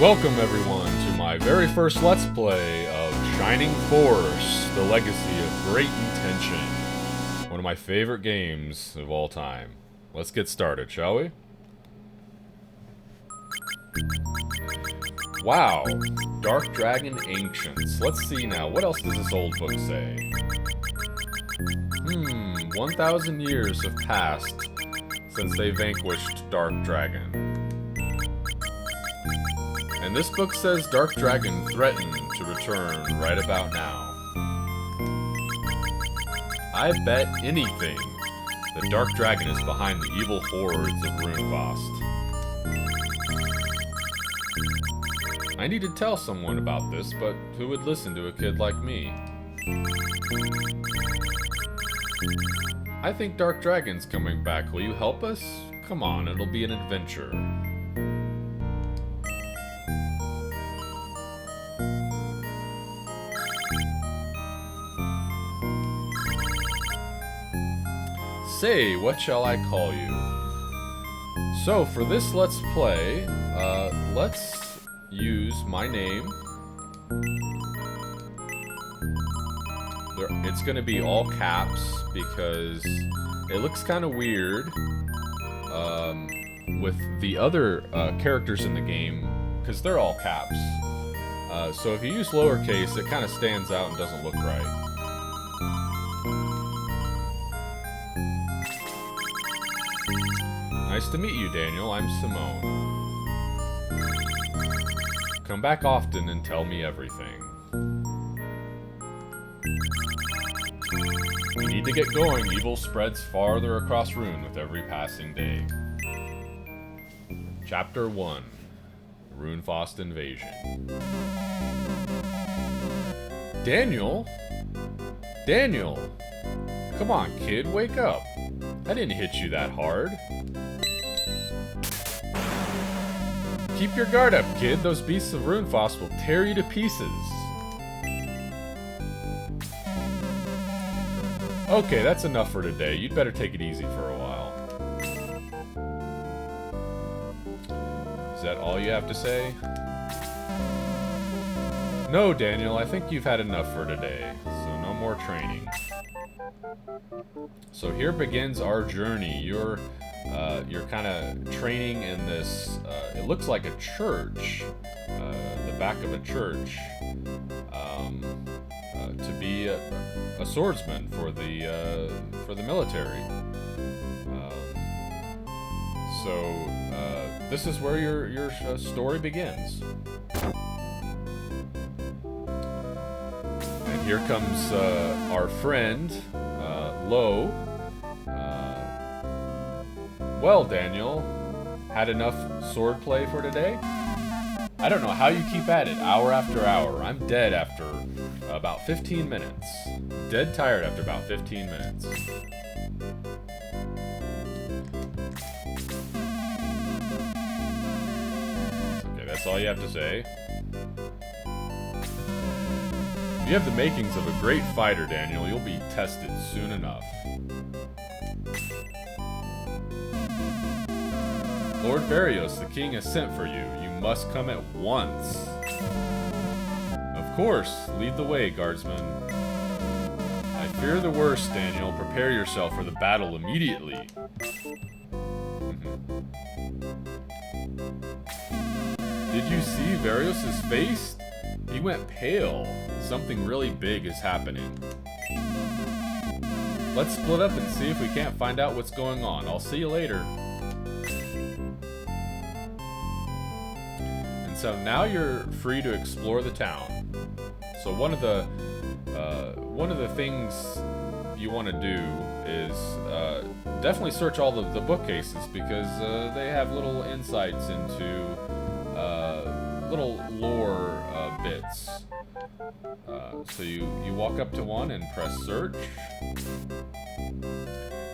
Welcome everyone to my very first Let's Play of Shining Force, the Legacy of Great Intention. One of my favorite games of all time. Let's get started, shall we? Wow, Dark Dragon Ancients. Let's see now, what else does this old book say? 1,000 years have passed since they vanquished Dark Dragon. And this book says Dark Dragon threatened to return right about now. I bet anything that Dark Dragon is behind the evil hordes of Runaway. I need to tell someone about this, but who would listen to a kid like me? I think Dark Dragon's coming back. Will you help us? Come on, it'll be an adventure. Say, what shall I call you? So, for this Let's Play, let's use my name. It's gonna be all caps, because it looks kind of weird with the other characters in the game, because they're all caps. So if you use lowercase, it kind of stands out and doesn't look right. Nice to meet you, Daniel. I'm Simone. Come back often and tell me everything. We need to get going. Evil spreads farther across Rune with every passing day. Chapter 1. Runefaust Invasion. Daniel? Daniel! Come on, kid, wake up. I didn't hit you that hard. Keep your guard up, kid. Those beasts of Runefaust will tear you to pieces. Okay, that's enough for today. You'd better take it easy for a while. Is that all you have to say? No, Daniel, I think you've had enough for today, so no more training. So here begins our journey. You're kind of training in this, it looks like a church, the back of a church, to be a swordsman for the military. This is where your story begins. And here comes our friend, Lo. Well, Daniel, had enough swordplay for today? I don't know how you keep at it hour after hour. I'm dead after about 15 minutes. Dead tired after about 15 minutes. Okay, that's all you have to say. You have the makings of a great fighter, Daniel. You'll be tested soon enough. Lord Varios, the king has sent for you. You must come at once. Of course, lead the way, guardsman. I fear the worst, Daniel. Prepare yourself for the battle immediately. Did you see Varios' face? He went pale. Something really big is happening. Let's split up and see if we can't find out what's going on. I'll see you later. So now you're free to explore the town. So one of the things you want to do is definitely search all the bookcases, because they have little insights into little lore bits. So you walk up to one and press search.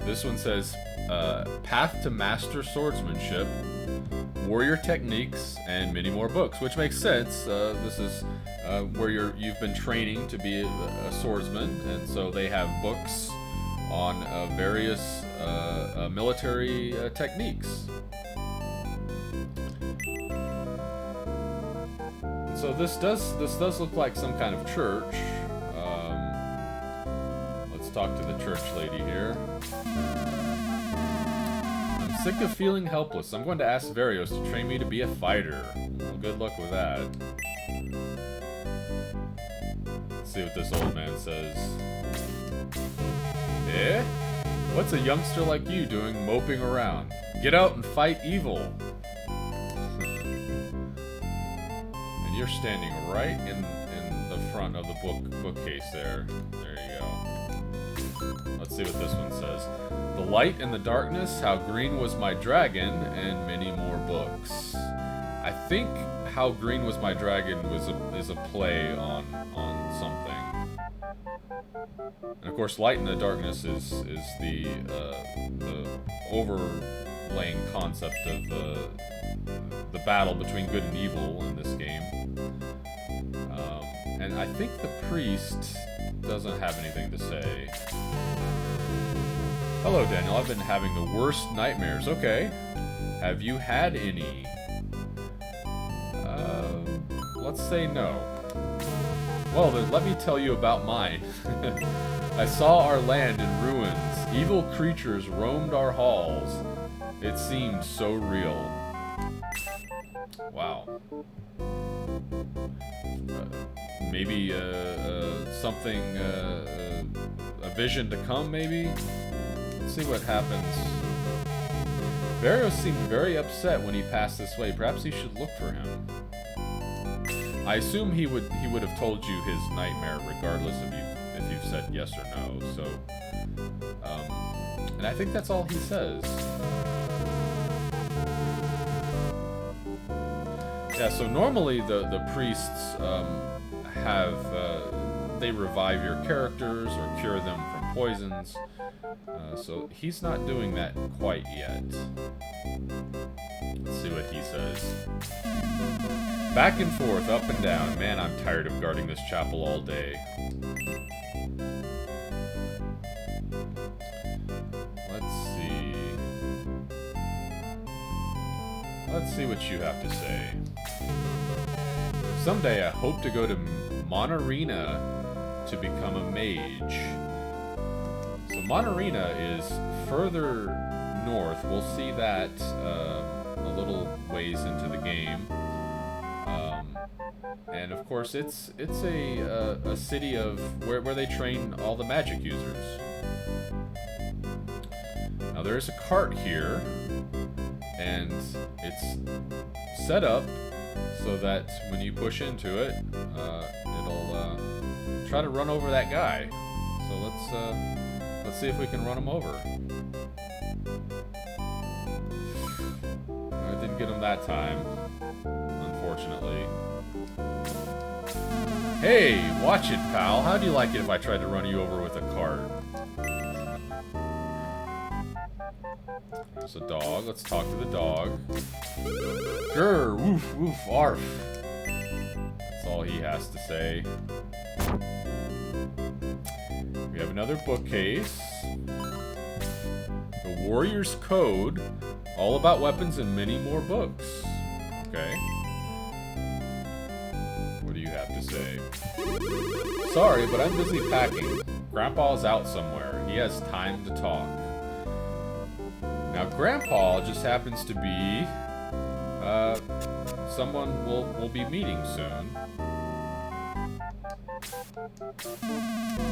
This one says Path to Master Swordsmanship, Warrior Techniques, and many more books, which makes sense. This is where you've been training to be a swordsman, and so they have books on various military techniques. So this does look like some kind of church. Let's talk to the church lady here. I'm sick of feeling helpless. I'm going to ask Varios to train me to be a fighter. Well, good luck with that. Let's see what this old man says. Eh? What's a youngster like you doing moping around? Get out and fight evil. And you're standing right in the front of the bookcase there. There you go. Let's see what this one says. The light and the darkness, how green was my dragon, and many more books. I think How Green Was My Dragon is a play on something. And of course, light and the darkness is the overlaying concept of the battle between good and evil in this game. And I think the priest doesn't have anything to say. Hello, Daniel. I've been having the worst nightmares. Okay. Have you had any? Let's say no. Well, then let me tell you about mine. I saw our land in ruins. Evil creatures roamed our halls. It seemed so real. Wow. Maybe something, a vision to come, maybe? Let's see what happens. Varios seemed very upset when he passed this way. Perhaps you should look for him. I assume he would have told you his nightmare regardless of if you've said yes or no. So, and I think that's all he says. Yeah. So normally the priests they revive your characters or cure them from poisons. So he's not doing that quite yet. Let's see what he says. Back and forth, up and down. Man, I'm tired of guarding this chapel all day. Let's see. Let's see what you have to say. Someday I hope to go to Monarena to become a mage. So Monarena is further north. We'll see that a little ways into the game. And of course, it's a city of where they train all the magic users. Now there's a cart here, and it's set up so that when you push into it, it'll try to run over that guy. So let's see if we can run him over. I didn't get him that time, unfortunately. Hey, watch it, pal. How'd you like it if I tried to run you over with a cart? There's a dog. Let's talk to the dog. Grr, woof, woof, arf. That's all he has to say. We have another bookcase. The Warrior's Code. All about weapons and many more books. Okay. What do you have to say? Sorry, but I'm busy packing. Grandpa's out somewhere. He has time to talk. Now, Grandpa just happens to be someone we'll be meeting soon.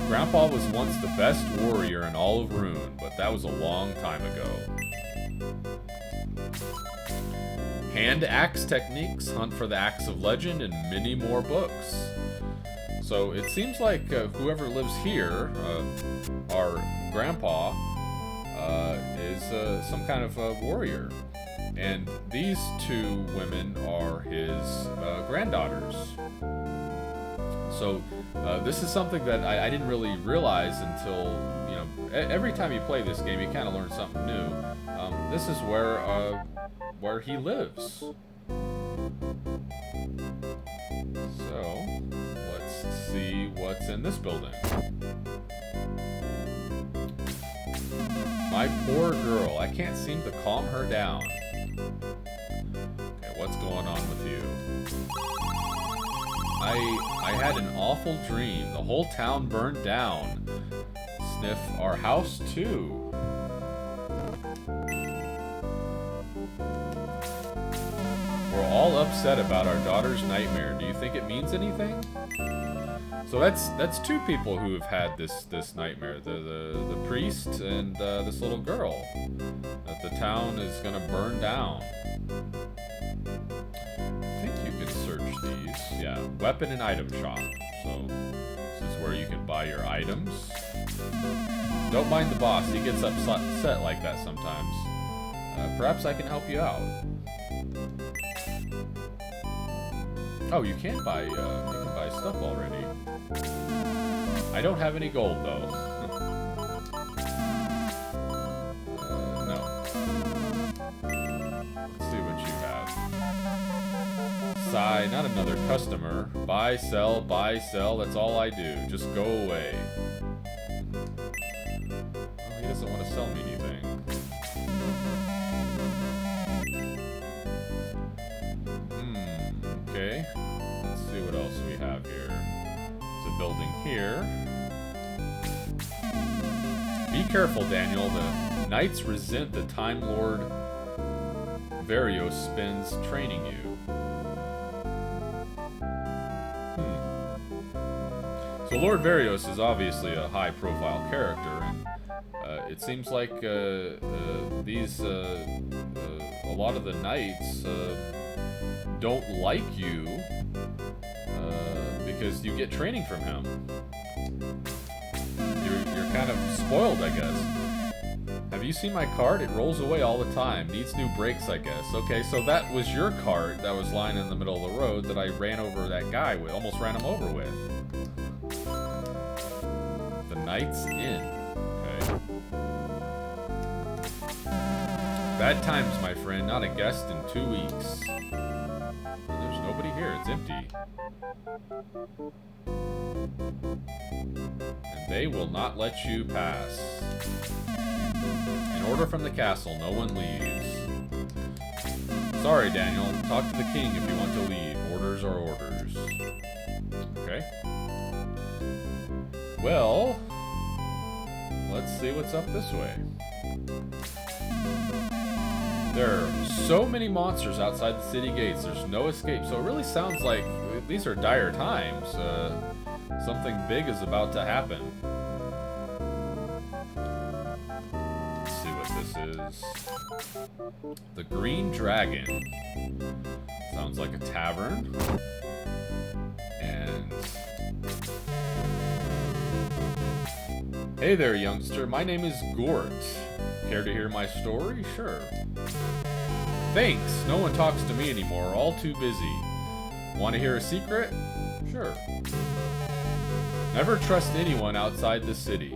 Grandpa was once the best warrior in all of Rune, but that was a long time ago. Hand axe techniques, hunt for the axe of legend, and many more books. So it seems like whoever lives here, our grandpa, is some kind of warrior. And these two women are his granddaughters. So this is something that I didn't really realize until, you know, every time you play this game, you kind of learn something new. This is where he lives. So let's see what's in this building. My poor girl, I can't seem to calm her down. Okay, what's going on with you? I had an awful dream. The whole town burned down. Sniff, our house too. We're all upset about our daughter's nightmare. Do you think it means anything? So that's two people who have had this nightmare. The priest and this little girl. That the town is gonna burn down. I think you can search these. Yeah, weapon and item shop. So this is where you can buy your items. Don't mind the boss. He gets upset like that sometimes. Perhaps I can help you out. Oh, you can buy stuff already. I don't have any gold though. No. Let's see what you have. Sigh, not another customer. Buy, sell, that's all I do. Just go away. Oh, he doesn't want to sell me anything. Okay. Let's see what else we have here. There's a building here. Be careful, Daniel. The knights resent the Time Lord Varios spends training you. So Lord Varios is obviously a high-profile character, and it seems like a lot of the knights don't like you because you get training from him. You're kind of spoiled, I guess. Have you seen my cart? It rolls away all the time. Needs new brakes, I guess. Okay, so that was your cart that was lying in the middle of the road that I ran over that guy with. Almost ran him over with. The Knight's Inn. Okay. Bad times, my friend. Not a guest in 2 weeks. There's nobody here. It's empty. And they will not let you pass. An order from the castle. No one leaves. Sorry, Daniel. Talk to the king if you want to leave. Orders are orders. Okay. Well, let's see what's up this way. There are so many monsters outside the city gates. There's no escape. So it really sounds like these are dire times. Something big is about to happen. Let's see what this is. The Green Dragon. Sounds like a tavern. And... Hey there, youngster. My name is Gort. Care to hear my story? Sure. Thanks. No one talks to me anymore. All too busy. Want to hear a secret? Sure. Never trust anyone outside the city.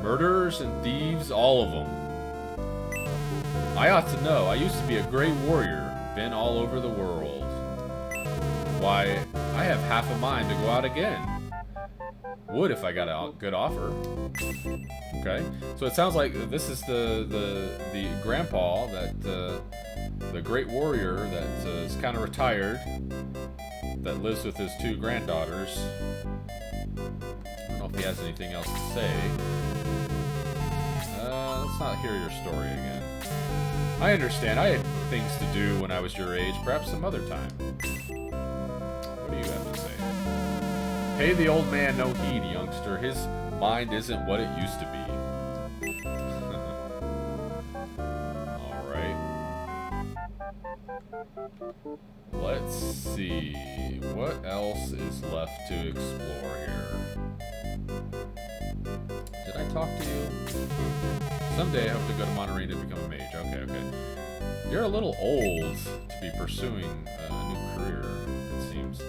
Murderers and thieves, all of them. I ought to know. I used to be a great warrior. Been all over the world. Why, I have half a mind to go out again. Would if I got a good offer. Okay, so it sounds like this is the grandpa that the great warrior that is kind of retired, that lives with his two granddaughters. I don't know if he has anything else to say. Let's not hear your story again. I understand. I had things to do when I was your age. Perhaps some other time. What do you have to say? Pay the old man no heed, youngster. His mind isn't what it used to be. Alright. Let's see. What else is left to explore here? Did I talk to you? Someday I hope to go to Monterey to become a mage. Okay. You're a little old to be pursuing a new career, it seems.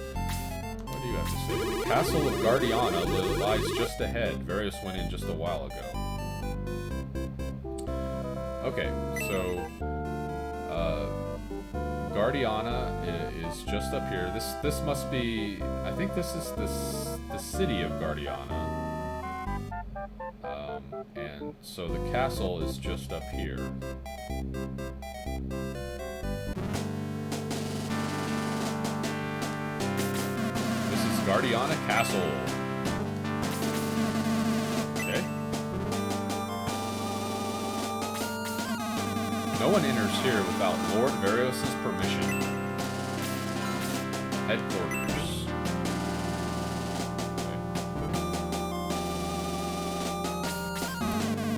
What do you have to say? The castle of Guardiana lies just ahead. Varios went in just a while ago. Okay, so Guardiana is just up here. This must be. I think this is the city of Guardiana. And so the castle is just up here. This is Guardiana Castle. Okay. No one enters here without Lord Varios' permission. Headquarters. Okay.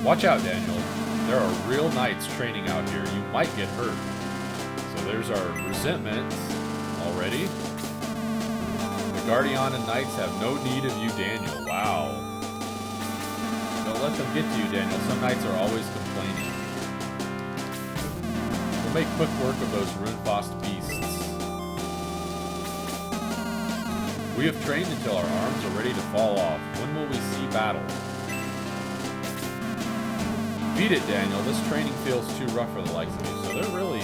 Watch out, Daniel. There are real knights training out here. You might get hurt. So there's our resentment already. The Guardiana Knights have no need of you, Daniel. Wow. Don't let them get to you, Daniel. Some knights are always complaining. We'll make quick work of those rune-bossed beasts. We have trained until our arms are ready to fall off. When will we see battle? Beat it, Daniel. This training feels too rough for the likes of you. So they're really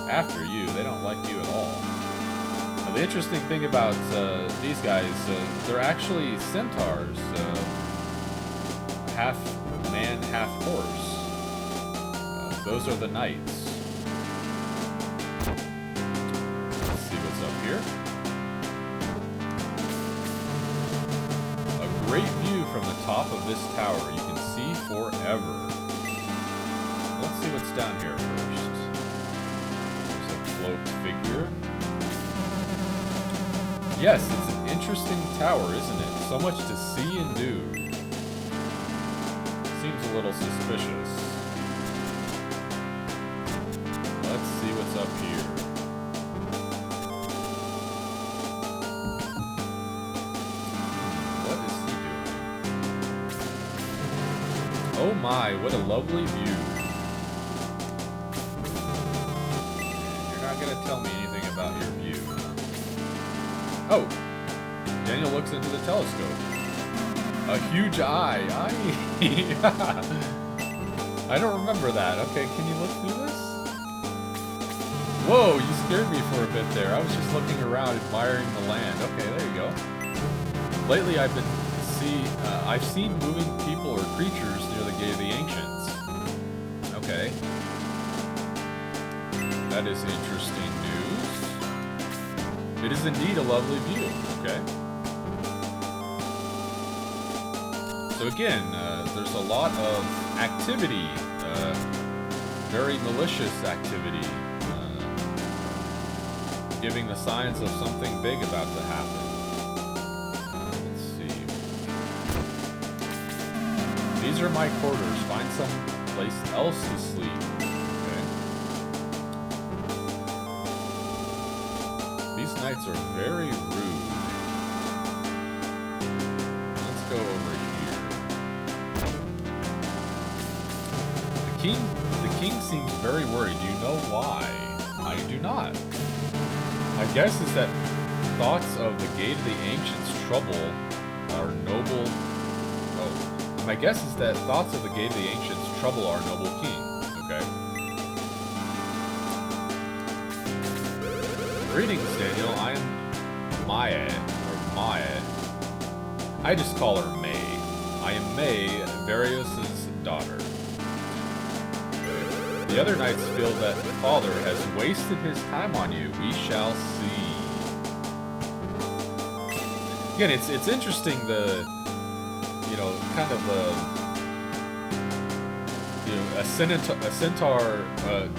after you. They don't like you at all. Now, the interesting thing about these guys, they're actually centaurs. Half man, half horse. Those are the knights. Let's see what's up here. A great view from the top of this tower. You can see forever. Let's see what's down here first. There's a cloaked figure. Yes, it's an interesting tower, isn't it? So much to see and do. Seems a little suspicious. Let's see what's up here. What is he doing? Oh my, what a lovely view. You're not going to tell me anything about your view. Oh, Daniel looks into the telescope. A huge eye. I don't remember that. Okay, can you look through this? Whoa, you scared me for a bit there. I was just looking around, admiring the land. Okay, there you go. Lately, I've seen moving people or creatures near the Gate of the Ancients. Okay. That is interesting news. It is indeed a lovely view. Okay. So again, there's a lot of activity, very malicious activity, giving the signs of something big about to happen. Let's see. These are my quarters. Find some place else to sleep. Okay. These knights are very rude. Let's go over here. The king seems very worried. Do you know why? I do not. My guess is that thoughts of the Gate of the Ancients' trouble our noble... Oh. My guess is that thoughts of the Gate of the Ancients trouble our noble king. Okay. Greetings, Daniel. I am Maya. I just call her May. I am May, Varios' daughter. The other knights feel that father has wasted his time on you. We shall see. Again, it's interesting kind of a centaur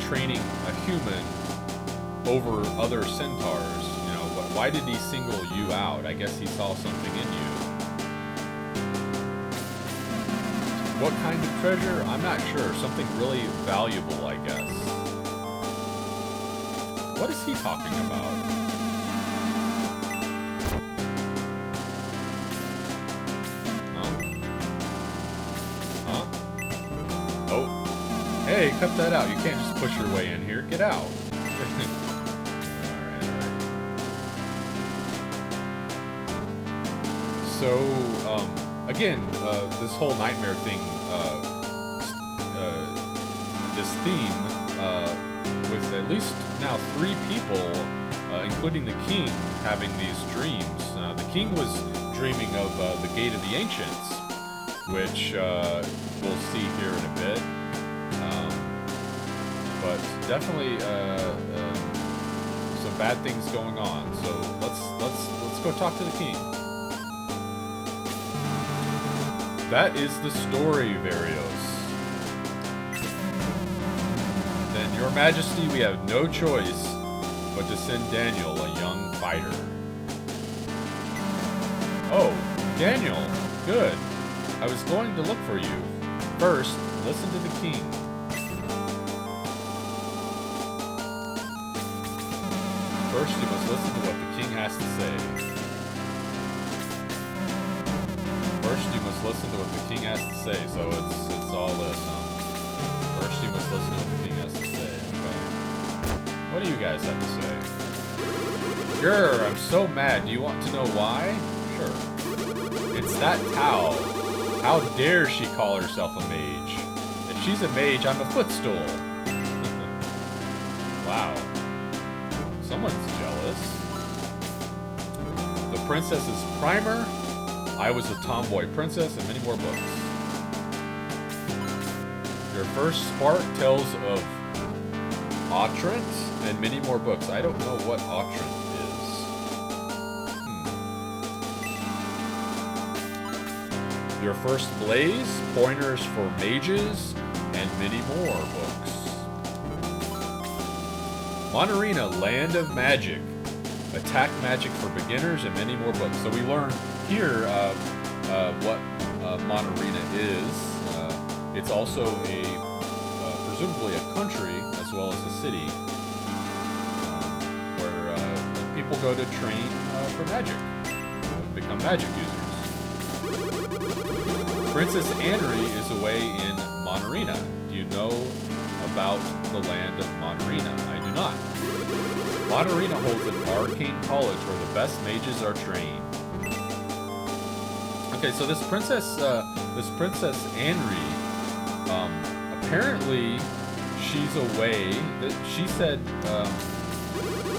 training a human over other centaurs. Why did he single you out? I guess he saw something in you. What kind of treasure? I'm not sure. Something really valuable, I guess. What is he talking about? Huh? Oh. Hey, cut that out. You can't just push your way in here. Get out. Alright. So, again, this whole nightmare thing, this theme, with at least now 3 people, including the king, having these dreams. The king was dreaming of the Gate of the Ancients, which we'll see here in a bit. But definitely some bad things going on. So let's go talk to the king. That is the story, Varios. Then, Your Majesty, we have no choice but to send Daniel, a young fighter. Oh, Daniel, good. I was going to look for you. First, listen to the king. First, you must listen to what the king has to say. First, you must listen to what the king has to say. So it's all this, huh? First, you must listen to what the king has to say. Okay. What do you guys have to say? Grr, I'm so mad. Do you want to know why? Sure. It's that Tao. How dare she call herself a mage? If she's a mage, I'm a footstool. Wow. Someone's jealous. The Princess's Primer. I was a tomboy princess and many more books. Your first spark tells of Autrent and many more books. I don't know what Autrent is. Your first blaze, pointers for mages, and many more books. Monarena, Land of Magic. Attack magic for beginners and many more books. So we learn here what Monarena is. It's also presumably a country as well as a city where people go to train for magic, become magic users. Princess Anri is away in Monarena. Do you know about the land of Monarena? I do not. Monarena holds an arcane college where the best mages are trained. Okay, so this Princess Anri, apparently she's away. She said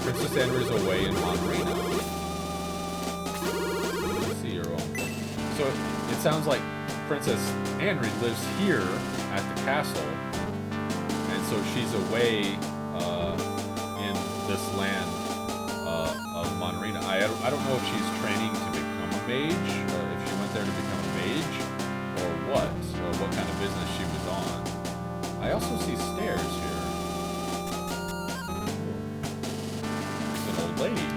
Princess Anri is away in Monarena. Let's see her own. So it sounds like Princess Anri lives here at the castle, and so she's away in this land of Monarena. I don't know if she's training to become a mage, or if she went there to become a mage, or what kind of business she was on. I also see stairs here. It's an old lady.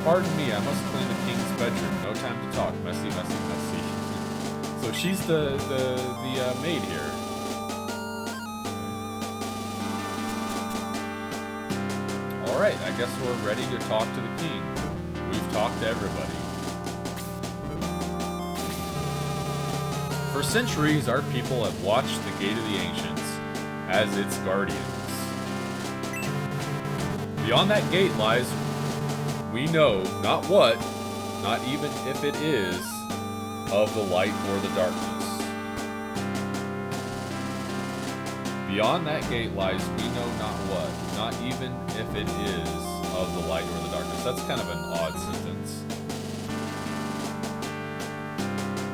Pardon me, I must clean the king's bedroom. No time to talk. Messy, messy, messy. So she's the maid here. Alright, I guess we're ready to talk to the king. We've talked to everybody. For centuries, our people have watched the Gate of the Ancients as its guardians. Beyond that gate lies, we know not what, not even if it is, of the light or the darkness. Beyond that gate lies, we know not what, not even if it is of the light or the darkness. That's kind of an odd sentence.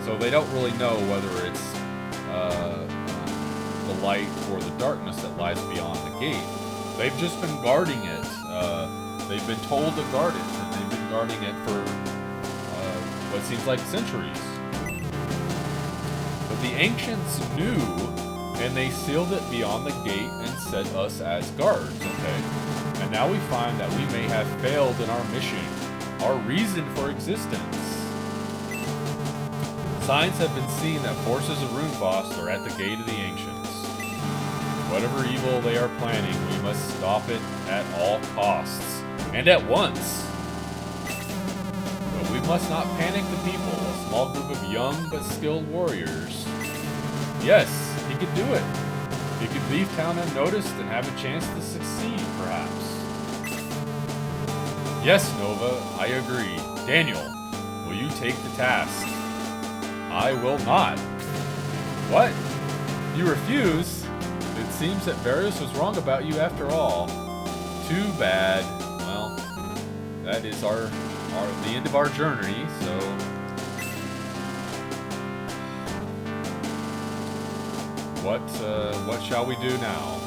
So they don't really know whether it's the light or the darkness that lies beyond the gate. They've just been guarding it. They've been told to guard it, and they've been guarding it for what seems like centuries. But the ancients knew, and they sealed it beyond the gate and set us as guards, okay? And now we find that we may have failed in our mission, our reason for existence. Signs have been seen that forces of Runevost are at the gate of the ancients. Whatever evil they are planning, we must stop it at all costs, and at once. But we must not panic the people, a small group of young but skilled warriors. Yes, he could do it. He could leave town unnoticed and have a chance to succeed, perhaps. Yes, Nova, I agree. Daniel, will you take the task? I will not. What? You refuse? It seems that Varios was wrong about you after all. Too bad. Well, that is the end of our journey, so... What shall we do now?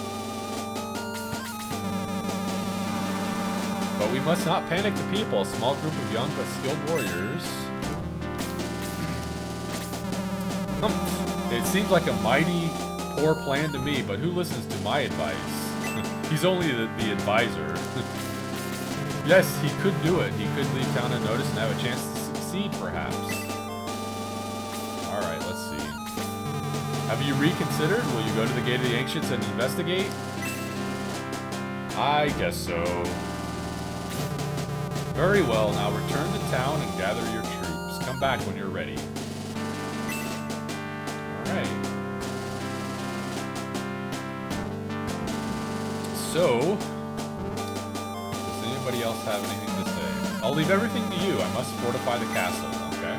But we must not panic the people. A small group of young but skilled warriors. It seems like a mighty poor plan to me, but who listens to my advice? He's only the advisor. Yes, he could do it. He could leave town unnoticed and have a chance to succeed, perhaps. Alright, let's see. Have you reconsidered? Will you go to the Gate of the Ancients and investigate? I guess so. Very well, now return to town and gather your troops. Come back when you're ready. Alright. So, does anybody else have anything to say? I'll leave everything to you. I must fortify the castle, okay?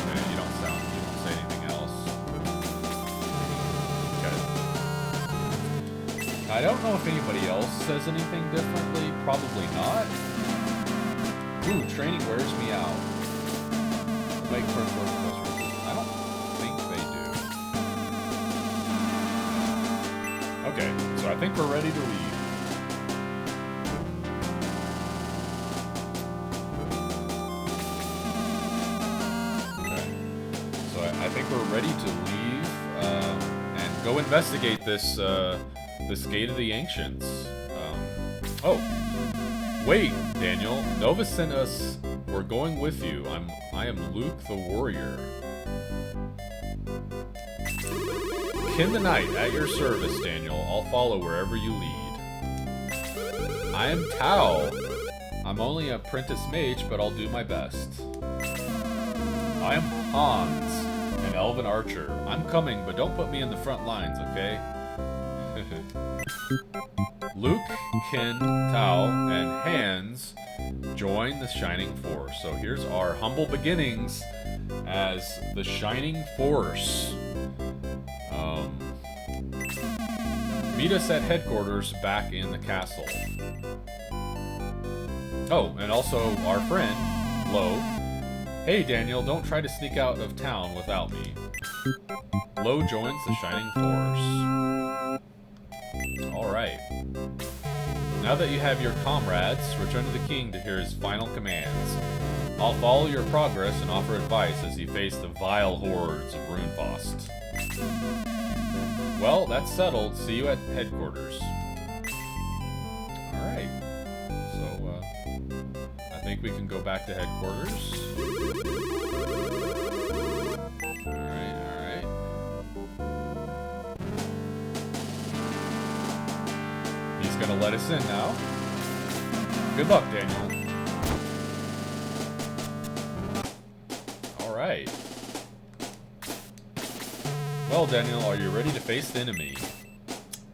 Okay, you don't say anything else. Okay. I don't know if anybody else says anything differently. Probably not. Ooh, training wears me out. Make first work most recruits. I don't think they do. Okay, so I think we're ready to leave. Okay, so I think we're ready to leave and go investigate this this Gate of the Ancients. Oh, wait, Daniel. Nova sent us. We're going with you. I am Luke the Warrior. Kin the Knight, at your service, Daniel. I'll follow wherever you lead. I am Tao. I'm only an apprentice mage, but I'll do my best. I am Hans, an elven archer. I'm coming, but don't put me in the front lines, okay? Luke, Kin, Tao, and Hans join the Shining Force. So here's our humble beginnings as the Shining Force. Meet us at headquarters back in the castle. Oh, and also our friend, Lo. Hey Daniel, don't try to sneak out of town without me. Lo joins the Shining Force. Alright. Now that you have your comrades, return to the king to hear his final commands. I'll follow your progress and offer advice as you face the vile hordes of Runevost. Well, that's settled. See you at headquarters. Alright. So, I think we can go back to headquarters. Alright, alright. He's gonna let us in now. Good luck, Daniel. Alright. Well, Daniel, are you ready to face the enemy?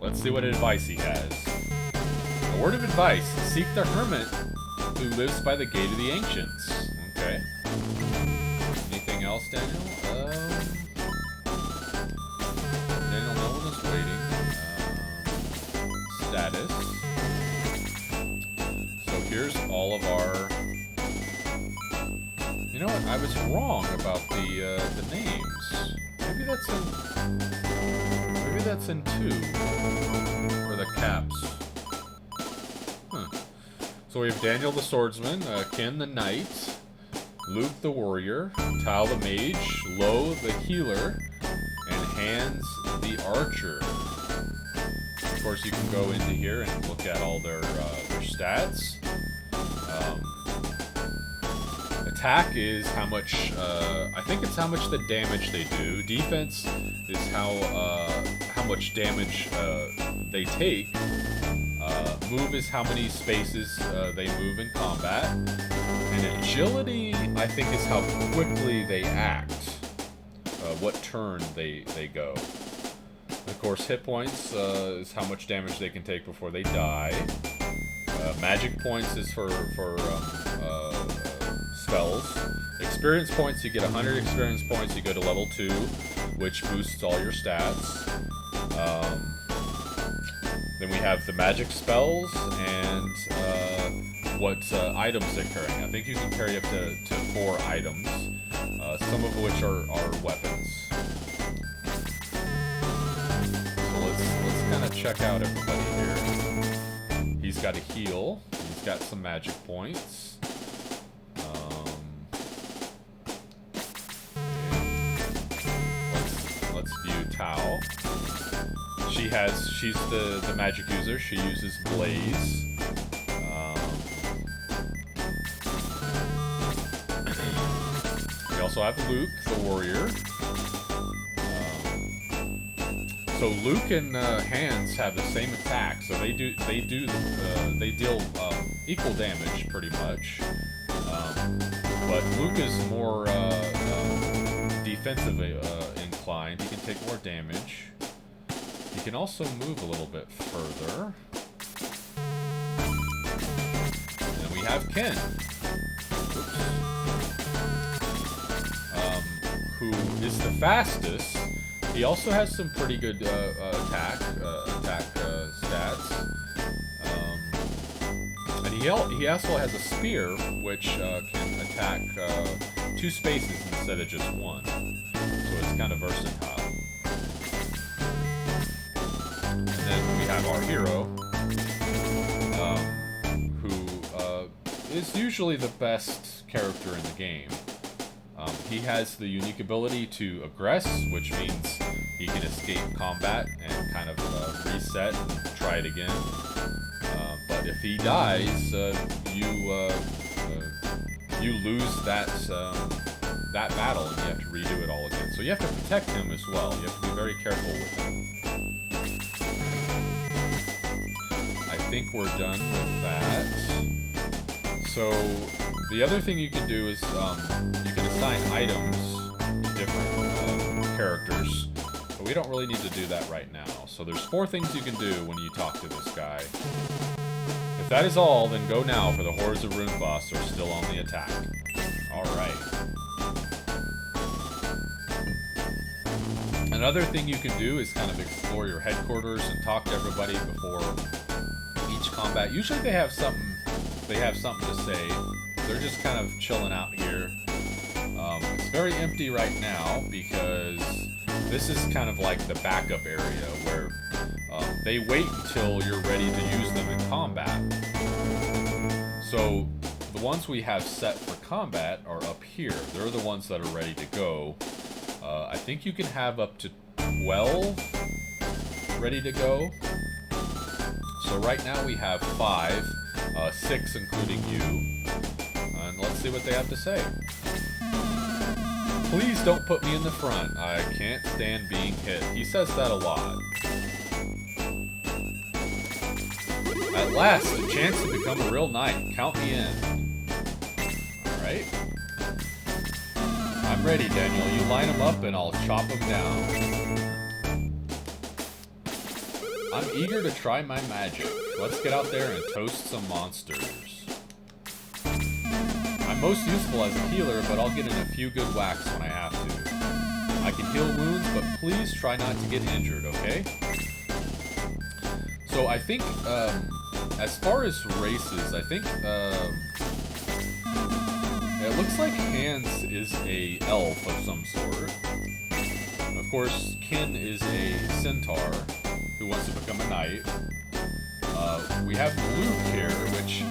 Let's see what advice he has. A word of advice. Seek the hermit who lives by the Gate of the Ancients. Okay. Anything else, Daniel? Daniel, no one is waiting. Status. So here's all of our... You know what? I was wrong about the names. Maybe that's in 2. Or the caps. Huh. So we have Daniel the Swordsman, Ken the Knight, Luke the Warrior, Tao the Mage, Lo the Healer, and Hans the Archer. Of course, you can go into here and look at all their stats. Attack is how much, I think it's how much the damage they do. Defense is how much damage they take. Move is how many spaces they move in combat. And agility, I think, is how quickly they act. What turn they go. Of course, hit points is how much damage they can take before they die. Magic points is for spells. Experience points, you get 100 experience points, you go to level 2, which boosts all your stats. Then we have the magic spells and what items they're carrying. I think you can carry up to 4 items, some of which are weapons. So let's kind of check out everybody here. He's got a heal. He's got some magic points. Let's view Tao. She's the magic user. She uses Blaze. We also have Luke, the warrior. So Luke and Hands have the same attack, so they deal equal damage pretty much. But Luke is more defensively inclined. He can take more damage. He can also move a little bit further. And we have Ken, who is the fastest. He also has some pretty good attack stats. And he also has a spear, which can attack 2 spaces instead of just 1. So it's kind of versatile. And then we have our hero, who is usually the best character in the game. He has the unique ability to aggress, which means he can escape combat and kind of reset and try it again. But if he dies, you lose that battle and you have to redo it all again. So you have to protect him as well. You have to be very careful with him. I think we're done with that. So the other thing you can do is you can assign items to different characters, but we don't really need to do that right now. So there's 4 things you can do when you talk to this guy. If that is all, then go now, for the hordes of Runefoss are still on the attack. Alright. Another thing you can do is kind of explore your headquarters and talk to everybody before each combat. Usually they have something to say. They're just kind of chilling out here. It's very empty right now because this is kind of like the backup area where they wait until you're ready to use them in combat. So the ones we have set for combat are up here. They're the ones that are ready to go. I think you can have up to 12 ready to go. So right now we have 5, 6 including you. And let's see what they have to say. Please don't put me in the front. I can't stand being hit. He says that a lot. At last, a chance to become a real knight. Count me in. Alright. I'm ready, Daniel. You line them up and I'll chop them down. I'm eager to try my magic. Let's get out there and toast some monsters. I'm most useful as a healer, but I'll get in a few good whacks when I have to. I can heal wounds, but please try not to get injured, okay? So I think, as far as races, I think, it looks like Hans is a elf of some sort. Of course, Kin is a centaur who wants to become a knight. We have Luke here, which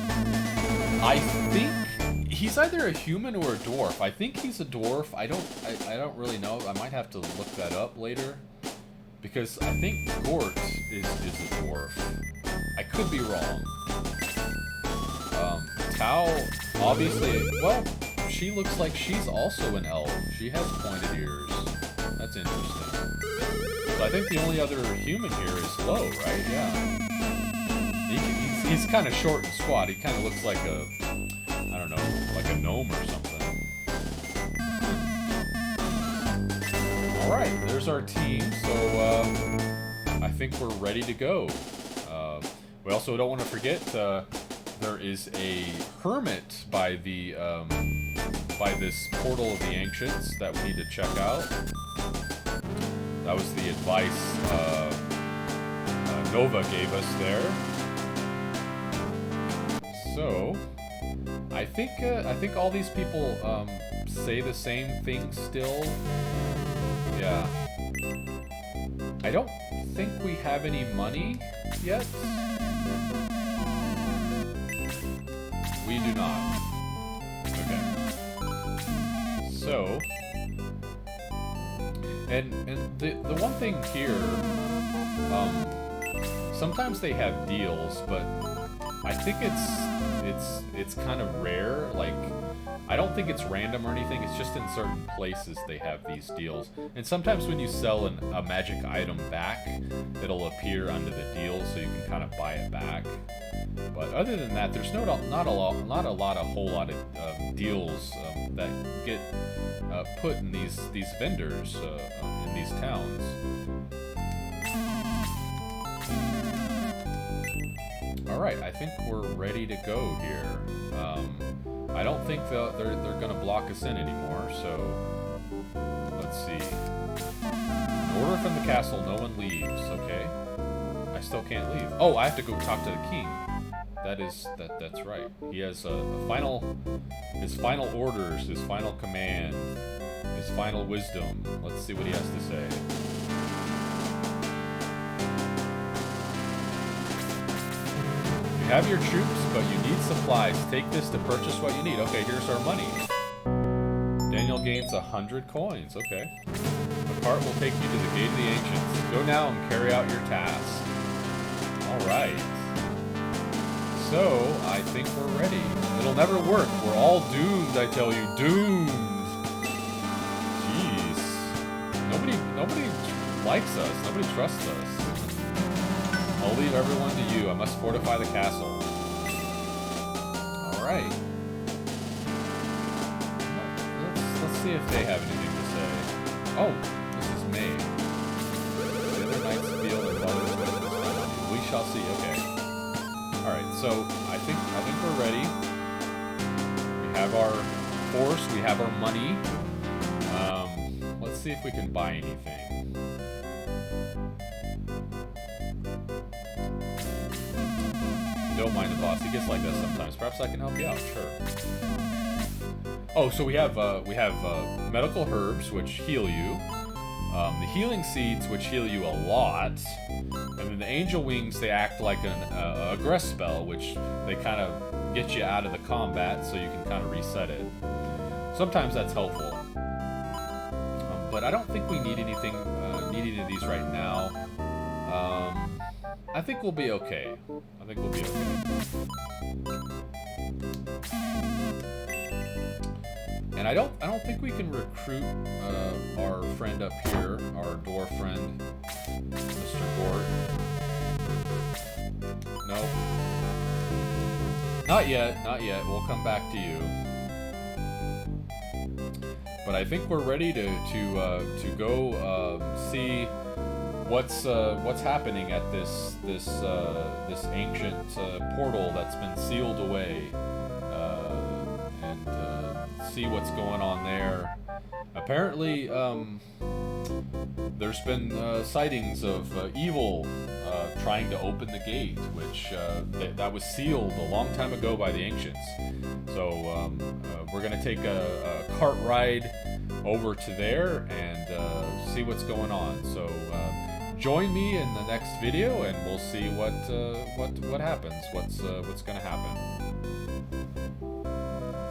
I think he's either a human or a dwarf. I think he's a dwarf. I don't really know. I might have to look that up later, because I think Gort is a dwarf. I could be wrong. Tao, obviously, well, she looks like she's also an elf. She has pointed ears. That's interesting. So I think the only other human here is Lo, right? Yeah. He's kind of short and squat. He kind of looks like a, I don't know, like a gnome or something. Alright, there's our team. So, I think we're ready to go. We also don't want to forget, there is a hermit by the, by this portal of the ancients that we need to check out. That was the advice, Nova gave us there. So, I think all these people say the same thing still. Yeah. I don't think we have any money yet. We do not. Okay. So, and the one thing here, sometimes they have deals, but I think it's kind of rare. Like, I don't think it's random or anything. It's just in certain places they have these deals. And sometimes when you sell a magic item back, it'll appear under the deal, so you can kind of buy it back. But other than that, there's not a whole lot of deals that get put in these vendors in these towns. All right, I think we're ready to go here. I don't think they're gonna block us in anymore. So let's see. An order from the castle. No one leaves. Okay. I still can't leave. Oh, I have to go talk to the king. That's right. He has his final orders, his final command, his final wisdom. Let's see what he has to say. You have your troops, but you need supplies. Take this to purchase what you need. Okay, here's our money. Daniel gains 100 coins. Okay. The cart will take you to the gate of the ancients. Go now and carry out your task. All right. So, I think we're ready. It'll never work. We're all doomed, I tell you. Doomed! Jeez. Nobody likes us. Nobody trusts us. I'll leave everyone to you. I must fortify the castle. Alright. Let's see if they have anything to say. Oh, this is May. The other knights feel their father's wisdom. We shall see. Okay. Alright, so I think we're ready. We have our horse, we have our money. Let's see if we can buy anything. Don't mind the boss, he gets like this sometimes. Perhaps I can help you out, sure. Oh, so we have medical herbs which heal you. The healing seeds, which heal you a lot, and then the angel wings, they act like a aggress spell, which they kind of get you out of the combat, so you can kind of reset it. Sometimes that's helpful, but I don't think we need any of these right now. I think we'll be okay. And I don't think we can recruit our friend up here, our dwarf friend, Mr. Gort. Nope. Not yet. We'll come back to you. But I think we're ready to go see what's happening at this ancient portal that's been sealed away. See what's going on there. Apparently, there's been sightings of evil trying to open the gate, which that was sealed a long time ago by the ancients. So we're gonna take a cart ride over to there and see what's going on. So join me in the next video, and we'll see what happens. What's gonna happen.